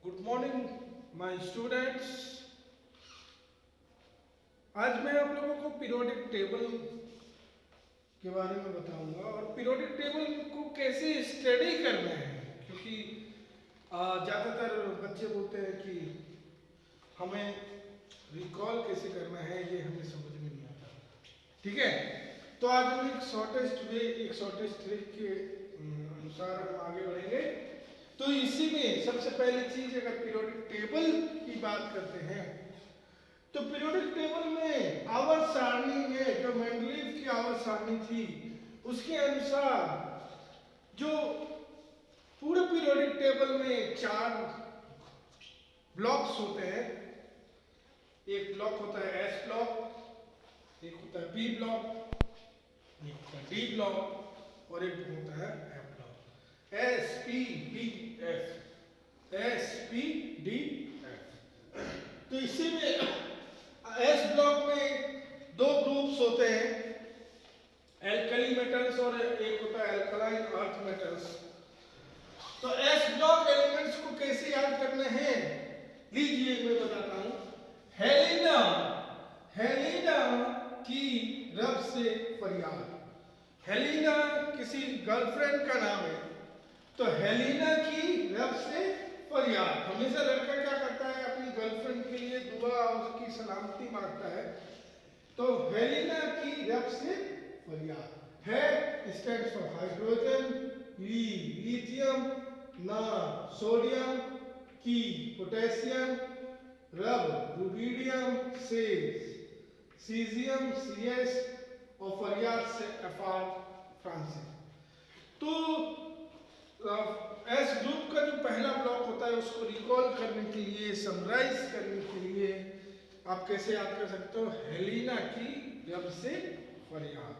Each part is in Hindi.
Good morning my students. आज मैं आप लोगों को पीरियोडिक टेबल के बारे में बताऊंगा और पीरियोडिक टेबल को कैसे स्टडी करना है, क्योंकि ज़्यादातर बच्चे बोलते हैं कि हमें रिकॉल कैसे करना है, ये हमें समझ में नहीं आता। ठीक है, तो आज हम एक शॉर्टेस्ट ट्रिक के अनुसार हम आगे बढ़ेंगे। तो इसी में सबसे पहली चीज, अगर पीरियोडिक टेबल की बात करते हैं तो पीरियोडिक टेबल में आवर्त सारणी में जो मेंडलीव की आवर्त सारणी थी उसके अनुसार जो पूरे पीरियोडिक टेबल में 4 ब्लॉक्स होते हैं। एक ब्लॉक होता है एस ब्लॉक, एक होता है बी ब्लॉक, एक होता है डी ब्लॉक और एक होता है F block. S P D F, S P D F. तो इसी में एस ब्लॉक में 2 ग्रुप्स होते हैं, एल्कली मेटल्स और एक होता है एल्कलाइन अर्थ मेटल्स। तो एस ब्लॉक एलिमेंट्स को कैसे याद करने हैं, लीजिए मैं बताता हूं। हेलिना, हेलिना की रब से फरियाद। हेलिना किसी गर्लफ्रेंड का नाम है, तो हेलिना की रब से फरियाद। हमेशा लड़का क्या करता है, अपनी गर्लफ्रेंड के लिए दुआ और उसकी सलामती मांगता है। तो हेलिना की रब से फरियाद। है स्टैंड्स फॉर हाइड्रोजन, ली लिथियम, ना सोडियम, की पोटेशियम, रब रुबिडियम, से सीजियम सीएस और फरियाद से एफआर फ्रांसिस। तो एस ग्रुप का जो पहला ब्लॉक होता है उसको रिकॉल करने के लिए, समराइज करने के लिए आप कैसे याद कर सकते हो, हेलिना की रब से फरियाद।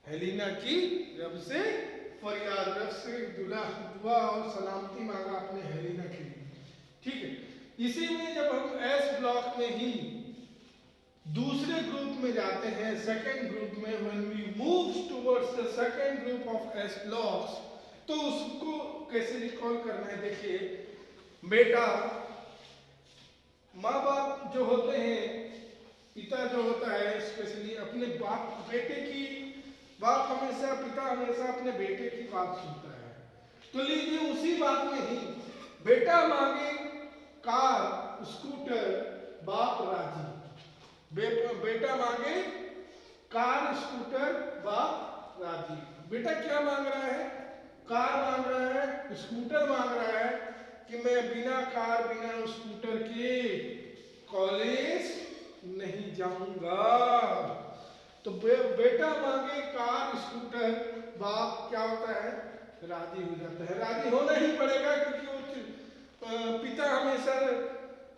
हेलिना की रब से फरियाद, रब से दुआ और सलामती मांगा अपने हेलिना के लिए। ठीक है, इसी में जब हम एस ब्लॉक में ही दूसरे ग्रुप में जाते हैं, सेकेंड ग्रुप में, when we move towards the second group of s blocks, तो उसको कैसे रिकॉल करना है। देखिए बेटा, माँ बाप जो होते हैं, पिता जो होता है स्पेशली अपने पिता हमेशा अपने बेटे की बात सुनता है। तो लीजिए उसी बात में ही बेटा मांगे कार स्कूटर, बाप राजी। बेटा मांगे कार स्कूटर, बाप राजी। बेटा क्या मांग रहा है, कार मांग रहा है, स्कूटर मांग रहा है कि मैं बिना कार बिना स्कूटर के कॉलेज नहीं जाऊंगा। तो बेटा मांगे कार स्कूटर, बाप क्या होता है, राजी हो जाता है। राजी होना ही पड़ेगा, क्योंकि वो पिता हमेशा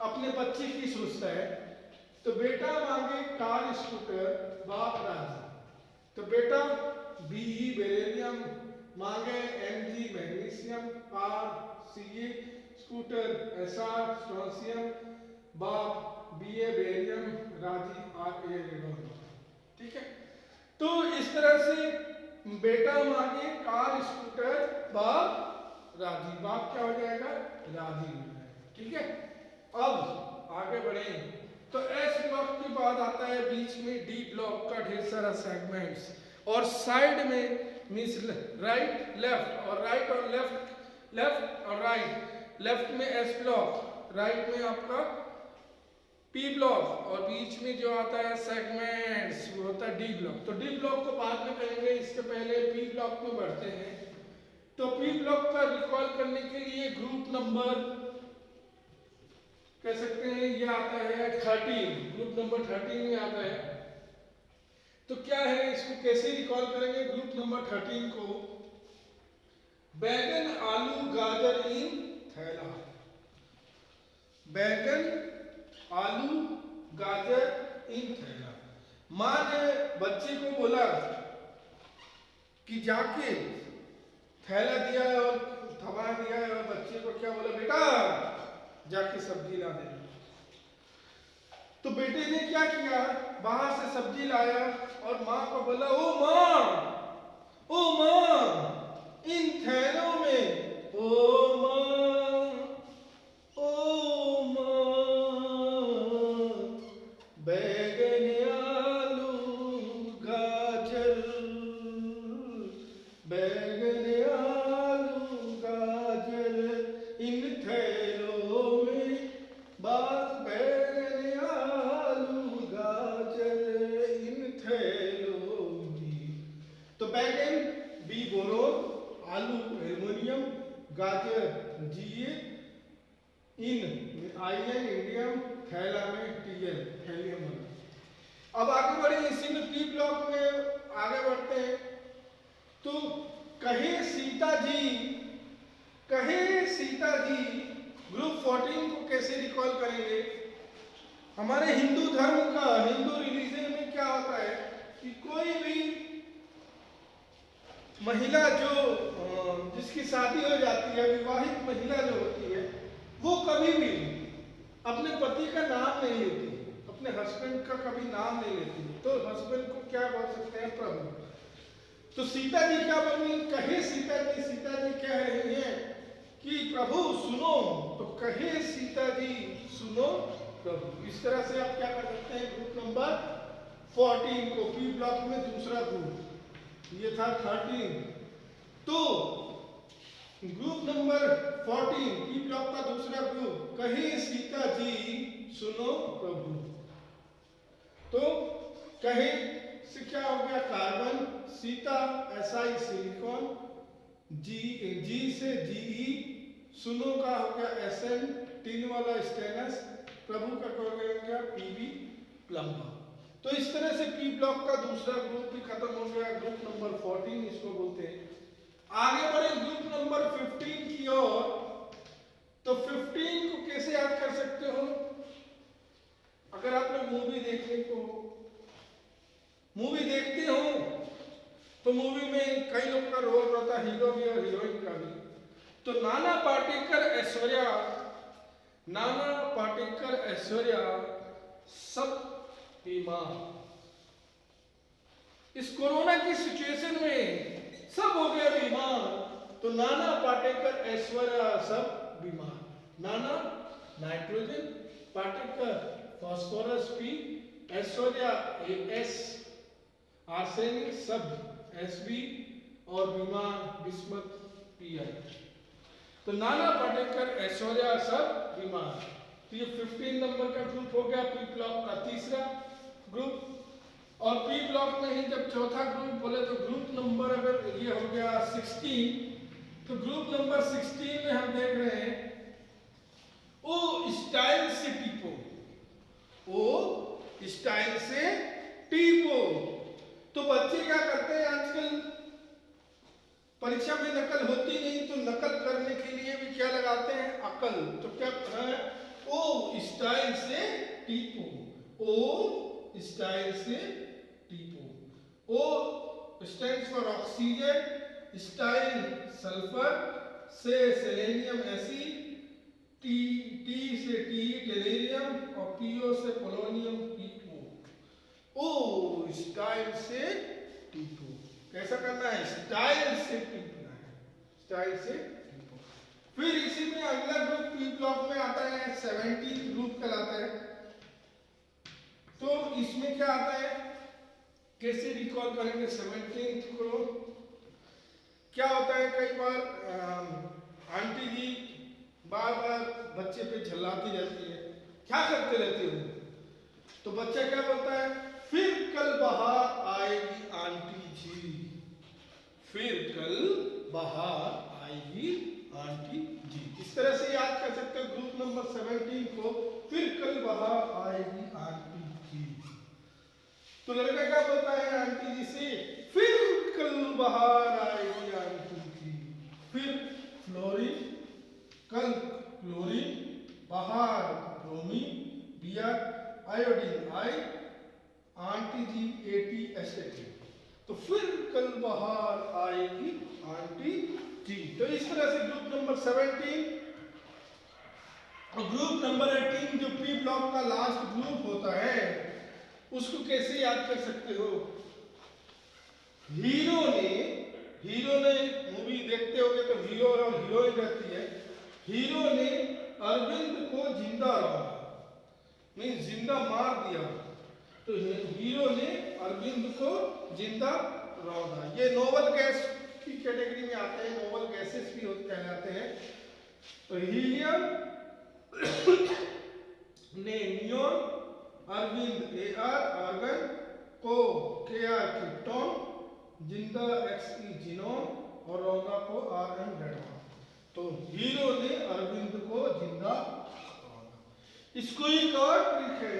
अपने बच्चे की सोचता है। तो बेटा मांगे कार स्कूटर, बाप राजी। तो बेटा बीई बेरिलियम मांगे, एमजी मैग्नीशियम, आर सीए स्कूटर, एसआर स्ट्रोंशियम, बाप बीए बेरियम, राजी आर ए रेडोन। ठीक है, तो इस तरह से बेटा मांगे कार स्कूटर, बाप राजी। बाप क्या हो जाएगा, राजी हो जाएगा। ठीक है, अब आगे बढ़े तो एस ब्लॉक के बाद आता है बीच में डी ब्लॉक का ढेर सारा सेगमेंट्स, और साइड में मीन्स राइट लेफ्ट और राइट और लेफ्ट, लेफ्ट और राइट। लेफ्ट में एस ब्लॉक, राइट में आपका पी ब्लॉक, और बीच में जो आता है सेगमेंट्स वो होता है डी ब्लॉक। तो डी ब्लॉक को बाद में करेंगे, इसके पहले पी ब्लॉक में बढ़ते हैं। तो पी ब्लॉक का रिकॉल करने के लिए ग्रुप नंबर कह सकते हैं, ये आता है 13, ग्रुप नंबर 13 में आता है। तो क्या है, इसको कैसे रिकॉल करेंगे ग्रुप नंबर 13 को, बैगन आलू गाजर इन थैला। बैगन आलू गाजर इन थैला। माँ ने बच्चे को बोला कि जाके थैला दिया और थमा दिया है, और बच्चे को क्या बोला, बेटा जाके सब्जी ला दे। तो बेटे ने क्या किया, बाहर से सब्जी लाया और माँ को बोला, ओ माँ इन थैलों में, ओ माँ, ओ गाजर, GA, IN इंडियम, थैला में TL थैलियम। अब आगे बढ़े, इसी में P ब्लॉक में आगे बढ़ते हैं। तो कहे सीता जी ग्रुप 14 को कैसे रिकॉल करेंगे? हमारे हिंदू धर्म का, हिंदू रिलीजन में क्या होता है कि कोई भी महिला जो जिसकी शादी हो जाती है, विवाहित महिला जो होती है, वो कभी भी अपने पति का नाम नहीं लेती, अपने हस्बैंड का कभी नाम नहीं लेती। तो हस्बैंड को क्या बोल सकते हैं? प्रभु। तो सीता जी क्या बोली? कहे सीता जी कह रही हैं कि प्रभु सुनो। तो कहे सीता जी सुनो प्रभु। इस तरह से आप क्या कर सकते हैं? ग्रुप नंबर 14 को, P ब्लॉक में दूसरा ग्रुप, ये था 13। तो ग्रुप नंबर 14 P ब्लॉक का दूसरा ग्रुप, कहे सीता जी सुनो प्रभु। तो कहे से क्या हो गया? कार्बन, सीता SI सिलिकॉन, जी से GE, सुनो का हो गया SN, टिन वाला स्टेनस, प्रभु का हो गया PB प्लम्बर। तो इस तरह से P ब्लॉक का दूसरा ग्रुप भी खत्म हो गया, ग्रुप नंबर 14 इसको बोलते हैं। आगे बढ़े ग्रुप नंबर 15 की ओर। तो 15 को कैसे याद कर सकते हो? अगर आप लोग मूवी देखते हो तो मूवी में कई लोग का रोल रहता है, हीरो भी और हीरोइन का भी। तो नाना पाटेकर ऐश्वर्या सब बीमार। इस कोरोना की सिचुएशन में सब हो गए बीमार। तो नाना पाटेकर ऐश्वर्या सब बीमार। नाना nitrogen, Patekar phosphorus P, Aishwarya AS, arsenic सब SB और बीमार बिस्मत PI। तो नाना पाटेकर ऐश्वर्या सब बीमार। तो ये 15 नंबर का ग्रुप हो गया, P ब्लॉक का तीसरा ग्रुप। और P ब्लॉक में ही जब चौथा ग्रुप बोले तो ग्रुप नंबर अगर ये हो गया 16, तो ग्रुप नंबर 16 में हम देख रहे हैं ओ स्टाइल से टीपो। तो बच्चे क्या करते हैं आजकल, परीक्षा में नकल होती नहीं तो नकल करने के लिए भी क्या लगाते हैं? अकल। तो क्या है? ओ स्टाइल से टीपो, ओ स्टाइल से टीपो। O stands for oxygen, style sulphur, Se selenium Fe, T से टेलेरियम और PO से पोलोनियम PO। ओ स्टाइल से टीपो। कैसा करना है? स्टाइल से टीपना है, स्टाइल से टीपो। फिर इसी में अगला ग्रुप P ब्लॉक में आता है, 17 ग्रुप कहलाता है। तो इसमें क्या आता है? कैसे रिकॉल करेंगे 17 को? क्या होता है, कई बार आंटी जी बार बार बच्चे पे झल्लाती रहती है, क्या करते रहते हो? तो बच्चा क्या बोलता है? फिर कल बाहर आएगी आंटी जी, फिर कल बाहर आएगी आंटी जी। इस तरह से याद कर सकते हो ग्रुप नंबर 17 को, फिर कल बाहर आएगी आंटी जी। तो लड़का क्या बोलता है आंटी जी से? फिर कल बाहर आएगी आंटी जी। फिर फ्लोरीन, कल क्लोरीन, बाहर bromine, beer iodine I, aunty ji AT तो फिर कल बाहर आएगी आंटी जी। तो इस तरह से ग्रुप नंबर 17 और ग्रुप नंबर 18 जो P ब्लॉक का लास्ट ग्रुप होता है, उसको कैसे याद कर सकते हो? हीरो ने मूवी देखते होगे तो हीरो और हीरोइन रहती है। हीरो ने अरविंद को जिंदा रौंदा, नहीं जिंदा मार दिया। तो हीरो ने अरविंद को जिंदा रौंदा। ये नोबल गैस की कैटेगरी में आते हैं, नोबल गैसेस भी कहलाते हैं। तो हीलियम ने नियोन, अरविंद AR आर्गन, को KR क्रिप्टॉन, जिंदा XE जिनोन और रौंदा को RN रेडॉन। तो इसको एक और ट्रिक है,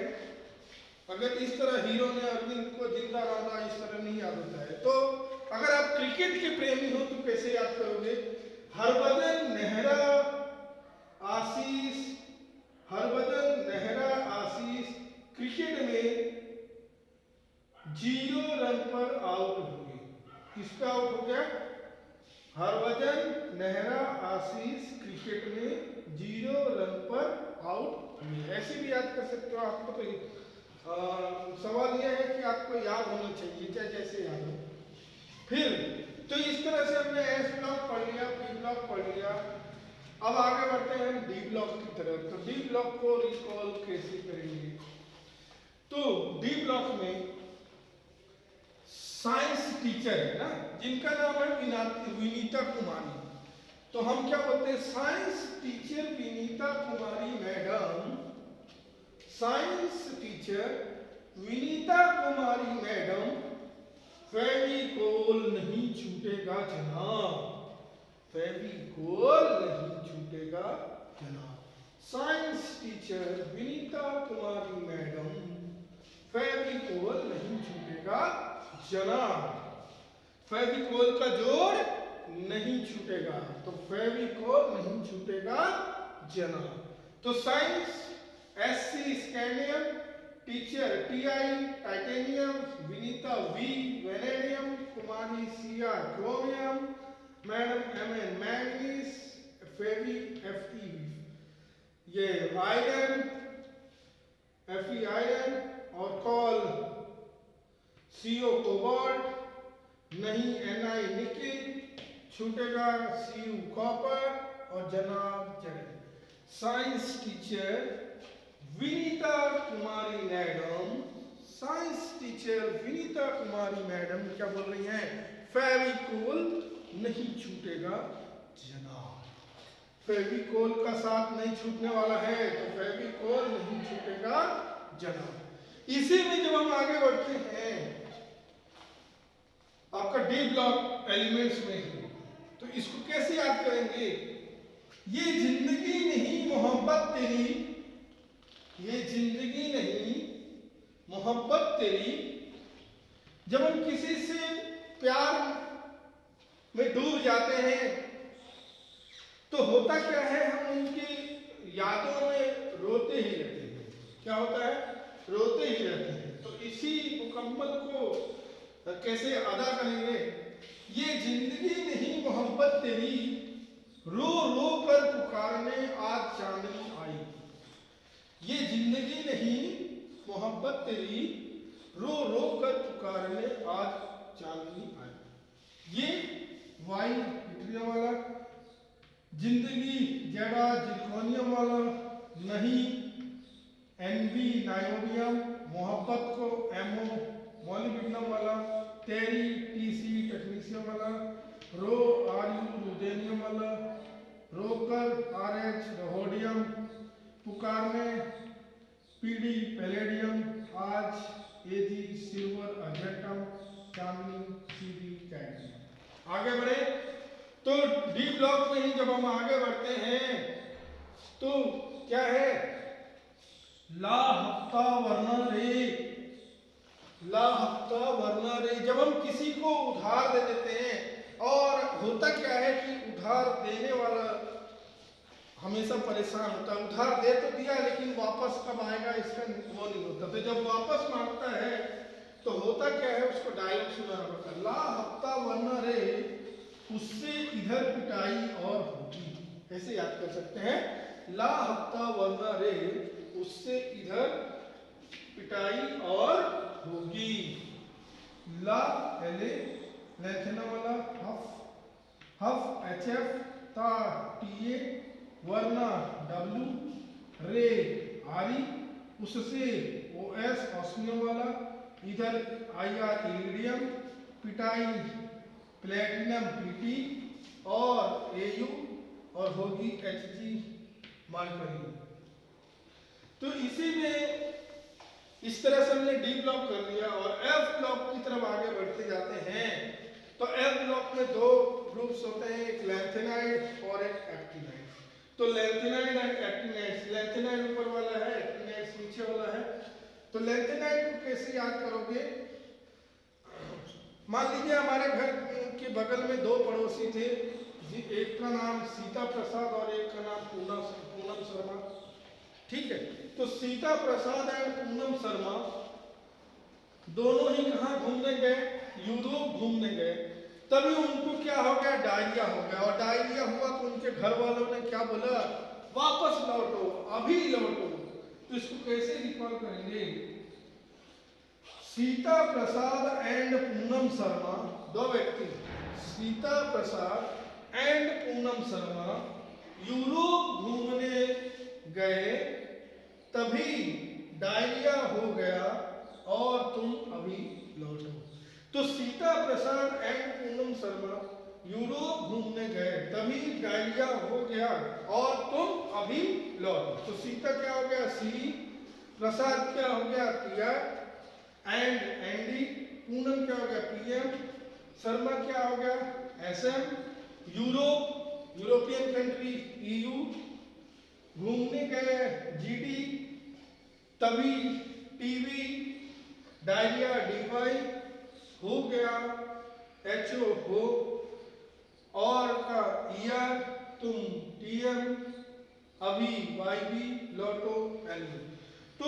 अगर इस तरह हीरो ने अरविंद को जिंदा रहा इस तरह नहीं याद होता है, तो अगर आप क्रिकेट के प्रेमी हो तो कैसे याद करोगे? हरभजन नेहरा आशीष, हरभजन नेहरा आशीष क्रिकेट में 0 रन पर आउट हो गए। किसका आउट हो गया? हरभजन नेहरा आशीष क्रिकेट में 0 रन पर आउट हुए। ऐसे भी याद कर सकते हो। आपको तो सवाल यह है कि आपको याद होना चाहिए, चाहे जैसे याद हो। फिर तो इस तरह से हमने एस ब्लॉक पढ़ लिया, बी ब्लॉक पढ़ लिया। अब आगे बढ़ते हैं हम डी ब्लॉक की तरफ। तो डी ब्लॉक को रिकॉल कैसे करेंगे? तो डी ब्लॉक में साइंस टीचर है ना, जिनका नाम है विनीता कुमारी। तो हम क्या बोलते हैं? Science teacher Vinita Kumari madam, science teacher Vinita Kumari madam, Fevicol नहीं छूटेगा जनाब, फेविकोल नहीं छूटेगा जनाब। Science teacher Vinita Kumari madam, Fevicol नहीं छूटेगा जनाब। फेविकोल का जोड़ नहीं छूटेगा, तो फेविकोल नहीं छूटेगा जनाब। तो science SC scandium, teacher TI titanium, Vinita V vanadium, Kumari CR chromium, madam MN manganese, फेवी FE ये आयरन, FE आयरन, और कॉल CO कोबाल्ट, नहीं NI निकिल, छूटेगा CU कॉपर, और जनाब जड़। Science teacher Vinita Kumari madam, science teacher Vinita Kumari madam क्या बोल रही हैं? फेविकोल नहीं छूटेगा जनाब। फेविकोल का साथ नहीं छूटने वाला है, तो फेविकोल नहीं छूटेगा जनाब। इसी में जब हम आगे बढ़ते हैं आपका डी ब्लॉक एलिमेंट्स में, तो इसको कैसे याद करेंगे? ये जिंदगी नहीं मोहब्बत तेरी, ये जिंदगी नहीं मोहब्बत तेरी। जब हम किसी से प्यार में डूब जाते हैं तो होता क्या है? हम उनकी यादों में रोते ही रहते हैं। क्या होता है? रोते ही रहते हैं। तो इसी मुकम्मल को कैसे अदा करेंगे? ये जिंदगी नहीं मोहब्बत तेरी, रो रो कर पुकारने आज चांदनी आई। ये जिंदगी नहीं मोहब्बत तेरी, रो रो कर पुकारने आज चांदनी आई। ये वाई विट्रियम वाला, जिंदगी जेडा जिरकोनियम वाला, नहीं NB नायोबियम, मोहब्बत को MO मोलिब्डेनम वाला, तेरी TC टेक्नीशियम वाला, रो RU रुदेनियम वाला, रोकर RH रोहोडियम, पुकारने PD पैलेडियम, आज AG सिल्वर अर्जेंटम, चांदनी CB कैडमियम। आगे बढ़े तो डी ब्लॉक में ही जब हम आगे बढ़ते हैं तो क्या है? ला हफ्ता वरना रे, ला हफ्ता वरना रे। जब हम किसी को उधार दे देते हैं, और होता क्या है कि उधार देने वाला हमेशा परेशान होता है। उधार दे तो दिया, लेकिन वापस कब आएगा इसका वो नहीं होता। तो जब वापस मांगता है तो होता क्या है? उसको डायलॉग सुनाना पड़ता है। ला हफ्ता वरना रे, उससे इधर पिटाई और होगी। ऐसे याद कर सकते हैं, ला हफ्ता वरना रे, उससे इधर पिटाई और होगी। ला पहले लेंथना वाला, हफ हफ HF, ता TA, वरना W, रे RE, उससे OS ऑस्मियम वाला, इधर IR इरिडियम, पिटाई प्लेटिनम PT, और AU, और होगी HG मरकरी। तो इसी में इस तरह से हमने डी ब्लॉक कर लिया, और एफ ब्लॉक की तरफ आगे बढ़ते जाते हैं। तो एफ ब्लॉक में 2 ग्रुप्स होते हैं, एक लैंथेनाइड और एक एक्टिनाइड। तो लैंथेनाइड एंड एक्टिनाइड, लैंथेनाइड ऊपर वाला है तो लैंथेनाइड को कैसे याद करोगे? मान लीजिए हमारे घर के बगल में दो पड़ोसी थे, एक का नाम सीता प्रसाद और एक का नाम पूनम शर्मा। ठीक है, तो सीता प्रसाद एंड पूनम शर्मा दोनों ही कहाँ घूमने गए? यूरोप घूमने गए। तभी उनको क्या हो गया? डायरिया हो गया। और डायरिया हुआ तो उनके घर वालों ने क्या बोला? वापस लौटो, अभी लौटो। तो इसको कैसे रिकॉल करेंगे? सीता प्रसाद एंड पूनम शर्मा, दो व्यक्ति, सीता प्रसाद एंड पूनम शर्मा यूरोप घूमने गए, तभी डायरिया हो गया और तुम अभी लौटो। तो सीता प्रसाद एंड पूनम शर्मा यूरोप घूमने गए, तभी डायरिया हो गया और तुम अभी लौटो। तो सीता क्या हो गया? सी, प्रसाद क्या हो गया? पीआर एंड एनडी, पूनम क्या हो गया? पीएम, शर्मा क्या हो गया? SM, Europe, European country, EU, घूमने गए, जीडी, तभी, टीवी, डायरिया, डीवाई, हो गया, एचओ, हो, और का ईआर, तुम, टीएम, अभी, वाईबी, लौटो, एलबी। तो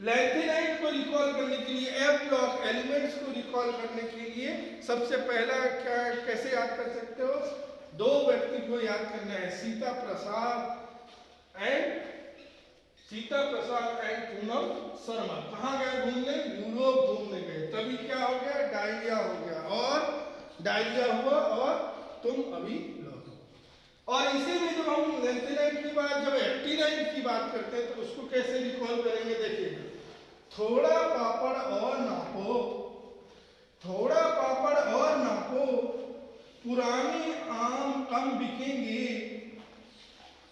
लैंथेनाइड को रिकॉल करने के लिए, एफ ब्लॉक एलिमेंट्स को रिकॉल करने के लिए सबसे पहला क्या, कैसे याद कर सकते हो? दो व्यक्ति को याद करना है, सीता प्रसाद एंड पूनम शर्मा। कहाँ गए घूमने? यूरोप घूमने गए, तभी क्या हो गया? डायरिया हो गया, और डायरिया हुआ और तुम अभी लौटो। और इसी में जब हम लैंथेनाइड की बात, जब एक्टिनाइड की बात करते हैं तो उसको कैसे रिकॉल करेंगे? देखिए, थोड़ा पापड़ और नापो, थोड़ा पापड़ और नापो, पुराने आम कम बिकेंगे,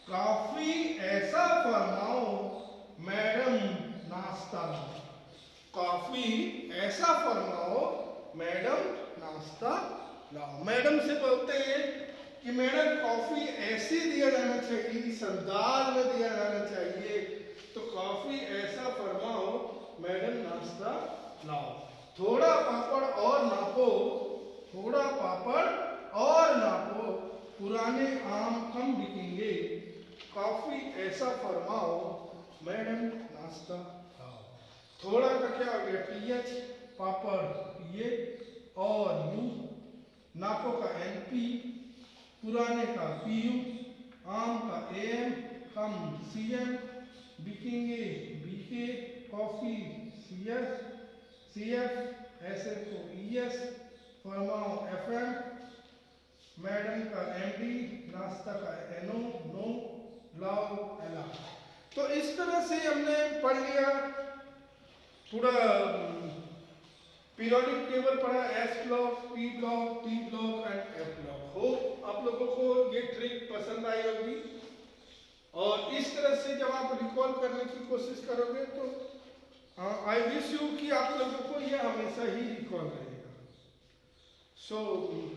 काफी ऐसा फरमाओ, मैडम नाश्ता लाओ। काफी ऐसा फरमाओ, मैडम नाश्ता लाओ। मैडम से बोलते हैं कि मैडम कॉफी ऐसे दिया जाना चाहिए, इस अंदाज में दिया जाना चाहिए, तो काफी ऐसा फरमाओ, मैडम नाश्ता लाओ। थोड़ा पापड़ और नापो, थोड़ा पापड़ और नापो, पुराने आम कम बिकेंगे, काफी ऐसा फरमाओ, मैडम नाश्ता लाओ। थोड़ा का क्या हो गया? टीएच, पापड़ ये और यू, नापो का एनपी, पुराने का पीयू, आम का एम, कम सीएम, बिकेंगे बीके, कॉफी सीएस, सीएफ, ऐसे को ईएस, फरमाओ एफएम, मैडम का एमडी, नाश्ता का एनओ, नो, लाओ एला। तो इस तरह से हमने पढ़ लिया पूरा पीरियोडिक टेबल पढ़ा, S block, P block, T block and F block. हो आप लोगों को ये ट्रिक पसंद आई होगी, और इस तरह से जब आप रिकॉल करने की कोशिश करोगे तो आई विश यू कि आप लोगों को ये हमेशा ही रिकॉल रहेगा। So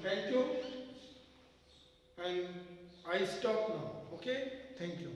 thank you and I stop now. Okay, thank you.